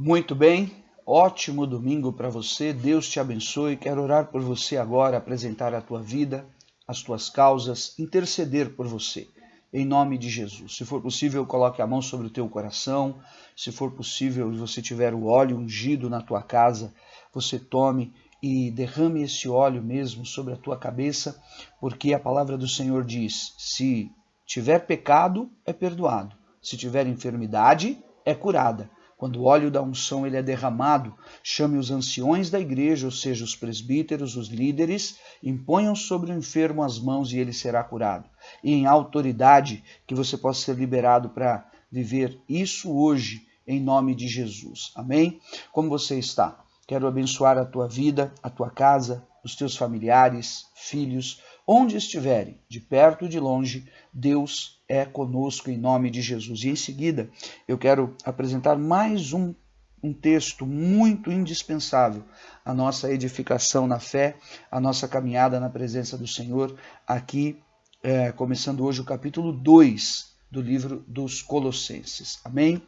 Muito bem, ótimo domingo para você, Deus te abençoe. Quero orar por você agora, apresentar a tua vida, as tuas causas, interceder por você, em nome de Jesus. Se for possível, coloque a mão sobre o teu coração. Se for possível e você tiver o óleo ungido na tua casa, você tome e derrame esse óleo mesmo sobre a tua cabeça, porque a palavra do Senhor diz: se tiver pecado, é perdoado. Se tiver enfermidade, é curada. Quando o óleo da unção ele é derramado, chame os anciões da igreja, ou seja, os presbíteros, os líderes, imponham sobre o enfermo as mãos e ele será curado. E em autoridade, que você possa ser liberado para viver isso hoje, em nome de Jesus. Amém? Como você está? Quero abençoar a tua vida, a tua casa, os teus familiares, filhos, onde estiverem, de perto e de longe, Deus é conosco em nome de Jesus. E em seguida, eu quero apresentar mais um texto muito indispensável à nossa edificação na fé, à nossa caminhada na presença do Senhor, aqui, começando hoje o capítulo 2 do livro dos Colossenses. Amém?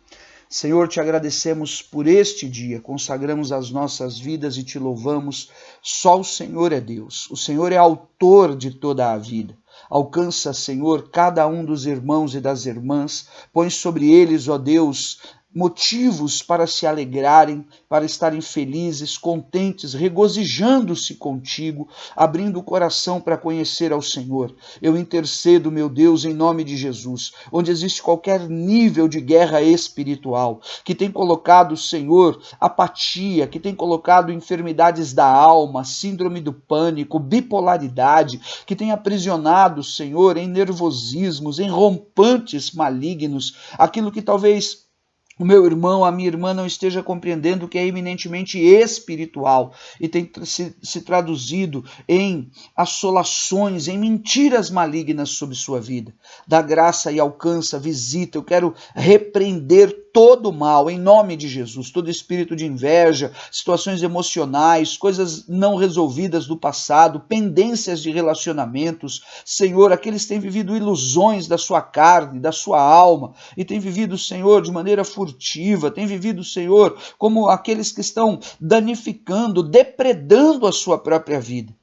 Senhor, te agradecemos por este dia, consagramos as nossas vidas e te louvamos. Só o Senhor é Deus, o Senhor é autor de toda a vida. Alcança, Senhor, cada um dos irmãos e das irmãs, põe sobre eles, ó Deus, motivos para se alegrarem, para estarem felizes, contentes, regozijando-se contigo, abrindo o coração para conhecer ao Senhor. Eu intercedo, meu Deus, em nome de Jesus, onde existe qualquer nível de guerra espiritual, que tem colocado, Senhor, apatia, que tem colocado enfermidades da alma, síndrome do pânico, bipolaridade, que tem aprisionado, Senhor, em nervosismos, em rompantes malignos, aquilo que talvez o meu irmão, a minha irmã não esteja compreendendo que é eminentemente espiritual e tem se traduzido em assolações, em mentiras malignas sobre sua vida. Dá graça e alcança, visita. Eu quero repreender todo o mal, em nome de Jesus, todo espírito de inveja, situações emocionais, coisas não resolvidas do passado, pendências de relacionamentos. Senhor, aqueles que têm vivido ilusões da sua carne, da sua alma, e têm vivido, Senhor, de maneira furtiva, têm vivido, Senhor, como aqueles que estão danificando, depredando a sua própria vida.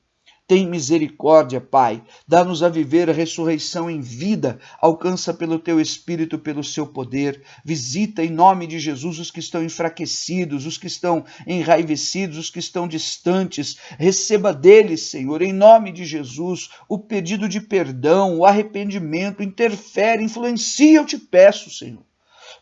Tem misericórdia, Pai, dá-nos a viver a ressurreição em vida, alcança pelo Teu Espírito, pelo Seu poder, visita em nome de Jesus os que estão enfraquecidos, os que estão enraivecidos, os que estão distantes, receba deles, Senhor, em nome de Jesus, o pedido de perdão, o arrependimento, interfere, influencia, eu te peço, Senhor,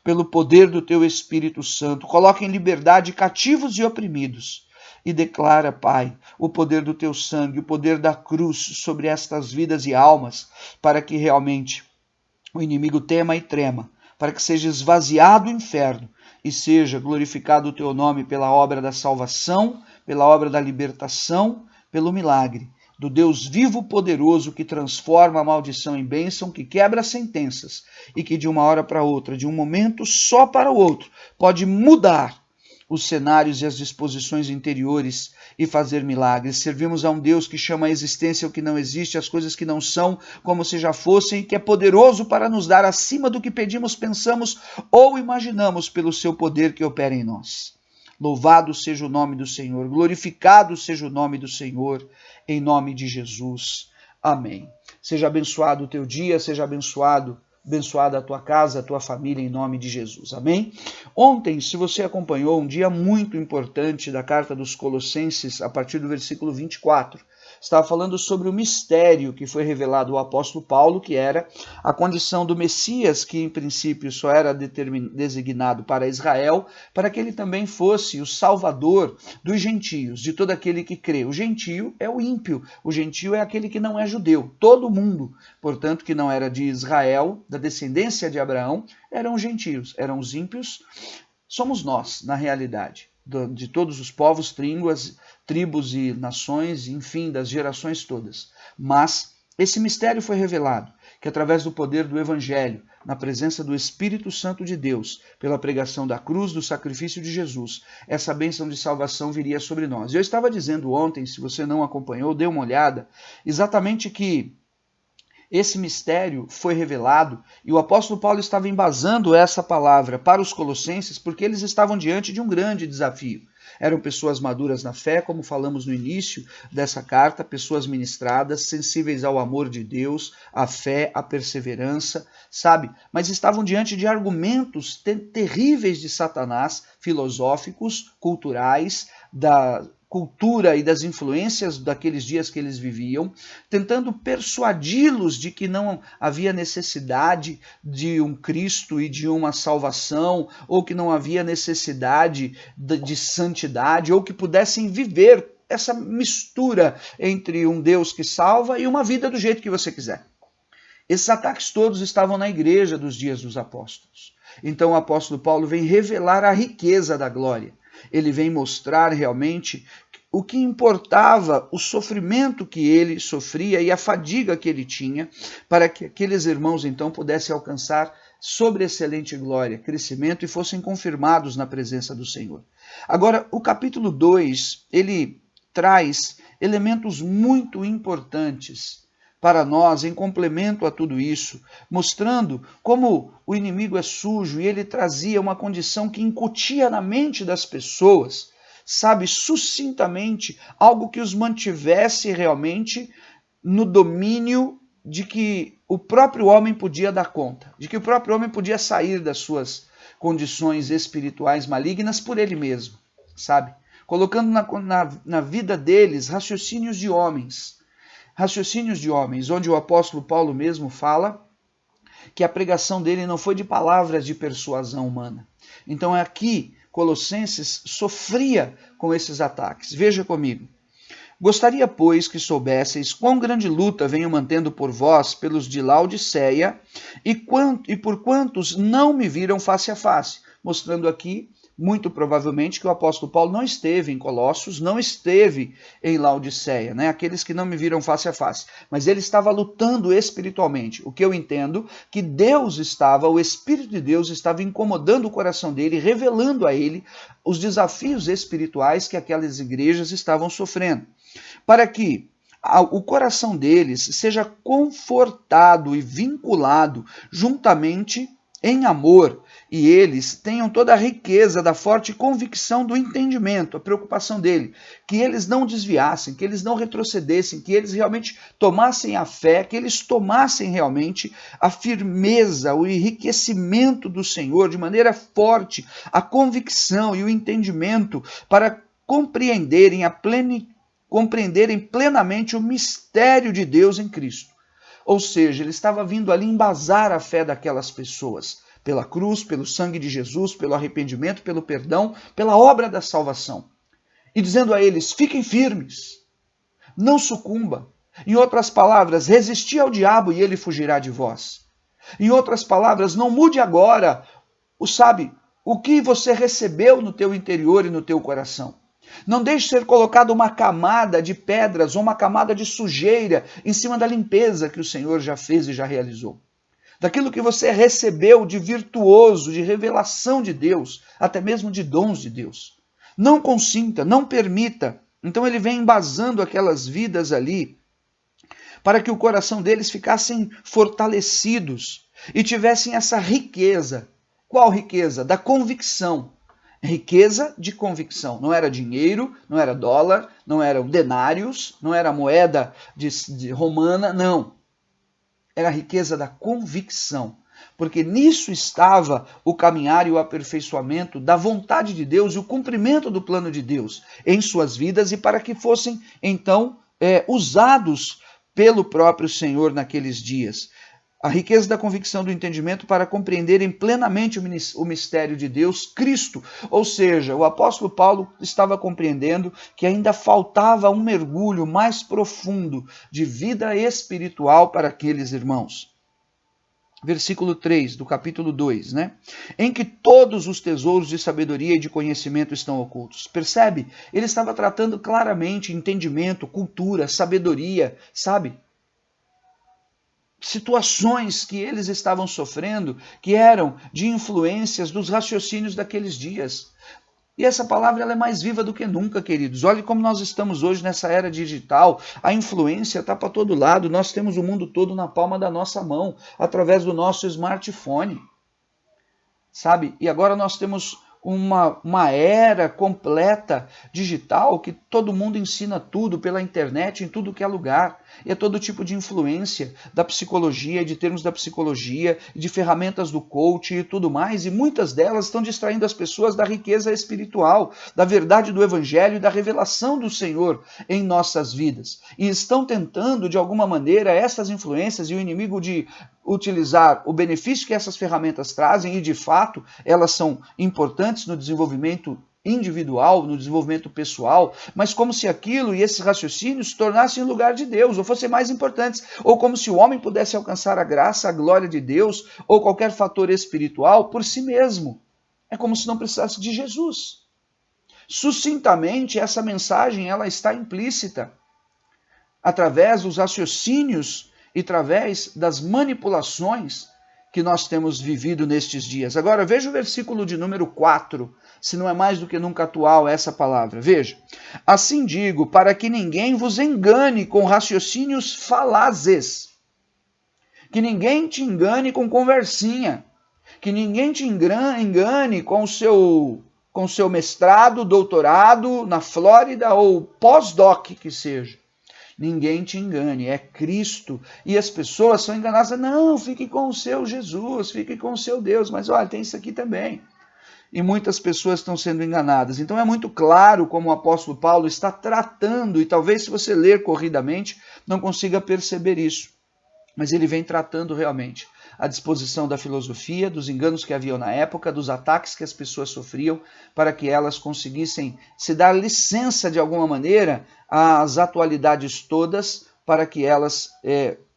pelo poder do Teu Espírito Santo, coloca em liberdade cativos e oprimidos, e declara, Pai, o poder do Teu sangue, o poder da cruz sobre estas vidas e almas, para que realmente o inimigo tema e trema, para que seja esvaziado o inferno e seja glorificado o Teu nome pela obra da salvação, pela obra da libertação, pelo milagre do Deus vivo poderoso que transforma a maldição em bênção, que quebra as sentenças e que de uma hora para outra, de um momento só para o outro, pode mudar os cenários e as disposições interiores e fazer milagres. Servimos a um Deus que chama a existência o que não existe, as coisas que não são como se já fossem, e que é poderoso para nos dar acima do que pedimos, pensamos ou imaginamos pelo seu poder que opera em nós. Louvado seja o nome do Senhor, glorificado seja o nome do Senhor, em nome de Jesus. Amém. Seja abençoado o teu dia, seja abençoada a tua casa, a tua família, em nome de Jesus. Amém? Ontem, se você acompanhou, um dia muito importante da carta dos Colossenses, a partir do versículo 24, estava falando sobre o mistério que foi revelado ao apóstolo Paulo, que era a condição do Messias, que em princípio só era designado para Israel, para que ele também fosse o salvador dos gentios, de todo aquele que crê. O gentio é o ímpio, o gentio é aquele que não é judeu. Todo mundo, portanto, que não era de Israel, da descendência de Abraão, eram gentios, eram os ímpios. Somos nós, na realidade, de todos os povos, tribos e nações, enfim, das gerações todas. Mas esse mistério foi revelado, que através do poder do Evangelho, na presença do Espírito Santo de Deus, pela pregação da cruz, do sacrifício de Jesus, essa bênção de salvação viria sobre nós. Eu estava dizendo ontem, se você não acompanhou, dê uma olhada, exatamente que esse mistério foi revelado e o apóstolo Paulo estava embasando essa palavra para os colossenses porque eles estavam diante de um grande desafio. Eram pessoas maduras na fé, como falamos no início dessa carta, pessoas ministradas, sensíveis ao amor de Deus, à fé, à perseverança, sabe? Mas estavam diante de argumentos terríveis de Satanás, filosóficos, culturais, da cultura e das influências daqueles dias que eles viviam, tentando persuadi-los de que não havia necessidade de um Cristo e de uma salvação, ou que não havia necessidade de santidade, ou que pudessem viver essa mistura entre um Deus que salva e uma vida do jeito que você quiser. Esses ataques todos estavam na igreja dos dias dos apóstolos. Então o apóstolo Paulo vem revelar a riqueza da glória. Ele vem mostrar realmente o que importava, o sofrimento que ele sofria e a fadiga que ele tinha, para que aqueles irmãos então pudessem alcançar sobreexcelente glória, crescimento e fossem confirmados na presença do Senhor. Agora, o capítulo 2, ele traz elementos muito importantes para nós, em complemento a tudo isso, mostrando como o inimigo é sujo e ele trazia uma condição que incutia na mente das pessoas, sabe, sucintamente, algo que os mantivesse realmente no domínio de que o próprio homem podia dar conta, de que o próprio homem podia sair das suas condições espirituais malignas por ele mesmo, sabe? Colocando na vida deles raciocínios de homens, onde o apóstolo Paulo mesmo fala que a pregação dele não foi de palavras de persuasão humana. Então aqui, Colossenses sofria com esses ataques. Veja comigo. Gostaria, pois, que soubesseis quão grande luta venho mantendo por vós pelos de Laodiceia e por quantos não me viram face a face. Mostrando aqui, muito provavelmente, que o apóstolo Paulo não esteve em Colossos, não esteve em Laodiceia, né? Aqueles que não me viram face a face. Mas ele estava lutando espiritualmente. O que eu entendo que Deus estava, o Espírito de Deus estava incomodando o coração dele, revelando a ele os desafios espirituais que aquelas igrejas estavam sofrendo. Para que o coração deles seja confortado e vinculado juntamente em amor, e eles tenham toda a riqueza da forte convicção do entendimento, a preocupação dele, que eles não desviassem, que eles não retrocedessem, que eles realmente tomassem a fé, que eles tomassem realmente a firmeza, o enriquecimento do Senhor de maneira forte, a convicção e o entendimento para compreenderem plenamente o mistério de Deus em Cristo. Ou seja, ele estava vindo ali embasar a fé daquelas pessoas, pela cruz, pelo sangue de Jesus, pelo arrependimento, pelo perdão, pela obra da salvação. E dizendo a eles, fiquem firmes, não sucumba. Em outras palavras, resisti ao diabo e ele fugirá de vós. Em outras palavras, não mude agora, o que você recebeu no teu interior e no teu coração. Não deixe ser colocada uma camada de pedras ou uma camada de sujeira em cima da limpeza que o Senhor já fez e já realizou. Daquilo que você recebeu de virtuoso, de revelação de Deus, até mesmo de dons de Deus. Não consinta, não permita. Então ele vem embasando aquelas vidas ali para que o coração deles ficassem fortalecidos e tivessem essa riqueza. Qual riqueza? Da convicção. Riqueza de convicção. Não era dinheiro, não era dólar, não eram denários, não era moeda romana, não. Era a riqueza da convicção. Porque nisso estava o caminhar e o aperfeiçoamento da vontade de Deus e o cumprimento do plano de Deus em suas vidas e para que fossem, então, usados pelo próprio Senhor naqueles dias. A riqueza da convicção do entendimento para compreenderem plenamente o mistério de Deus, Cristo. Ou seja, o apóstolo Paulo estava compreendendo que ainda faltava um mergulho mais profundo de vida espiritual para aqueles irmãos. Versículo 3 do capítulo 2, né? Em que todos os tesouros de sabedoria e de conhecimento estão ocultos. Percebe? Ele estava tratando claramente entendimento, cultura, sabedoria, sabe? Situações que eles estavam sofrendo que eram de influências dos raciocínios daqueles dias. E essa palavra ela é mais viva do que nunca, queridos. Olhe como nós estamos hoje nessa era digital. A influência está para todo lado. Nós temos o mundo todo na palma da nossa mão, através do nosso smartphone. Sabe? E agora nós temos uma era completa digital que todo mundo ensina tudo pela internet, em tudo que é lugar. E é todo tipo de influência da psicologia, de termos da psicologia, de ferramentas do coach e tudo mais. E muitas delas estão distraindo as pessoas da riqueza espiritual, da verdade do evangelho e da revelação do Senhor em nossas vidas. E estão tentando, de alguma maneira, essas influências e o inimigo de utilizar o benefício que essas ferramentas trazem, e de fato elas são importantes no desenvolvimento individual, no desenvolvimento pessoal, mas como se aquilo e esses raciocínios se tornassem em lugar de Deus, ou fossem mais importantes, ou como se o homem pudesse alcançar a graça, a glória de Deus, ou qualquer fator espiritual por si mesmo. É como se não precisasse de Jesus. Sucintamente, essa mensagem ela está implícita através dos raciocínios e através das manipulações que nós temos vivido nestes dias. Agora, veja o versículo de número 4, se não é mais do que nunca atual essa palavra. Veja, assim digo, para que ninguém vos engane com raciocínios falazes, que ninguém te engane com conversinha, que ninguém te engane com o seu mestrado, doutorado na Flórida ou pós-doc que seja. Ninguém te engane, é Cristo. E as pessoas são enganadas. Não, fique com o seu Jesus, fique com o seu Deus. Mas olha, tem isso aqui também. E muitas pessoas estão sendo enganadas. Então é muito claro como o apóstolo Paulo está tratando, e talvez se você ler corridamente, não consiga perceber isso. Mas ele vem tratando realmente a disposição da filosofia, dos enganos que haviam na época, dos ataques que as pessoas sofriam, para que elas conseguissem se dar licença de alguma maneira às atualidades todas, para que elas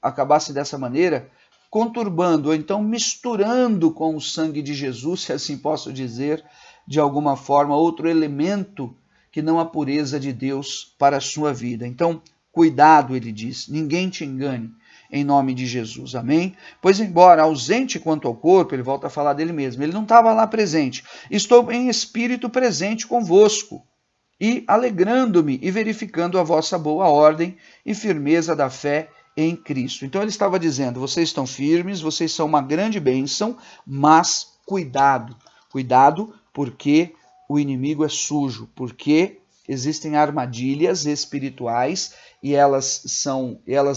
acabassem dessa maneira conturbando, ou então misturando com o sangue de Jesus, se assim posso dizer, de alguma forma, outro elemento que não a pureza de Deus para a sua vida. Então, cuidado, ele diz, ninguém te engane, em nome de Jesus, amém? Pois embora ausente quanto ao corpo, ele volta a falar dele mesmo, ele não estava lá presente, estou em espírito presente convosco, e alegrando-me e verificando a vossa boa ordem e firmeza da fé em Cristo. Então ele estava dizendo, vocês estão firmes, vocês são uma grande bênção, mas cuidado, cuidado porque o inimigo é sujo, porque existem armadilhas espirituais e elas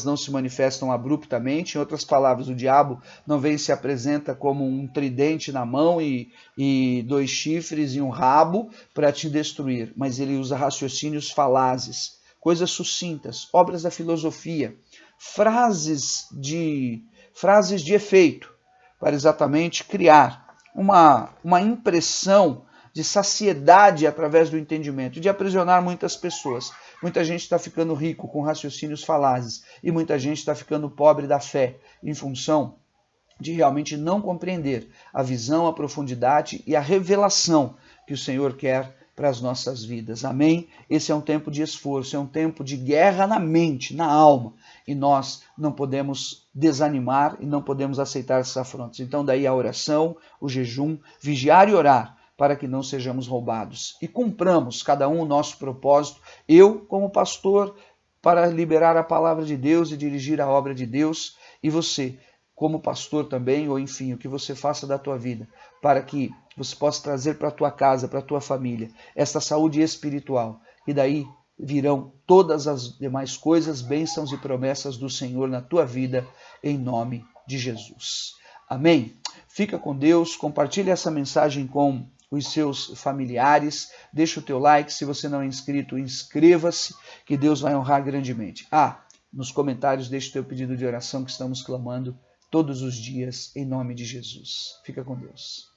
não se manifestam abruptamente. Em outras palavras, o diabo não vem e se apresenta como um tridente na mão e 2 chifres e um rabo para te destruir, mas ele usa raciocínios falazes, coisas sucintas, obras da filosofia, frases de efeito, para exatamente criar uma impressão de saciedade através do entendimento, de aprisionar muitas pessoas. Muita gente está ficando rico com raciocínios falazes e muita gente está ficando pobre da fé em função de realmente não compreender a visão, a profundidade e a revelação que o Senhor quer para as nossas vidas. Amém? Esse é um tempo de esforço, é um tempo de guerra na mente, na alma. E nós não podemos desanimar e não podemos aceitar essas afrontas. Então daí a oração, o jejum, vigiar e orar, para que não sejamos roubados. E cumpramos cada um o nosso propósito. Eu, como pastor, para liberar a palavra de Deus e dirigir a obra de Deus. E você, como pastor também, ou enfim, o que você faça da tua vida, para que você possa trazer para a tua casa, para a tua família, esta saúde espiritual. E daí virão todas as demais coisas, bênçãos e promessas do Senhor na tua vida, em nome de Jesus. Amém? Fica com Deus, compartilhe essa mensagem com os seus familiares, deixa o teu like, se você não é inscrito, inscreva-se, que Deus vai honrar grandemente. Nos comentários deixa o teu pedido de oração que estamos clamando todos os dias, em nome de Jesus. Fica com Deus.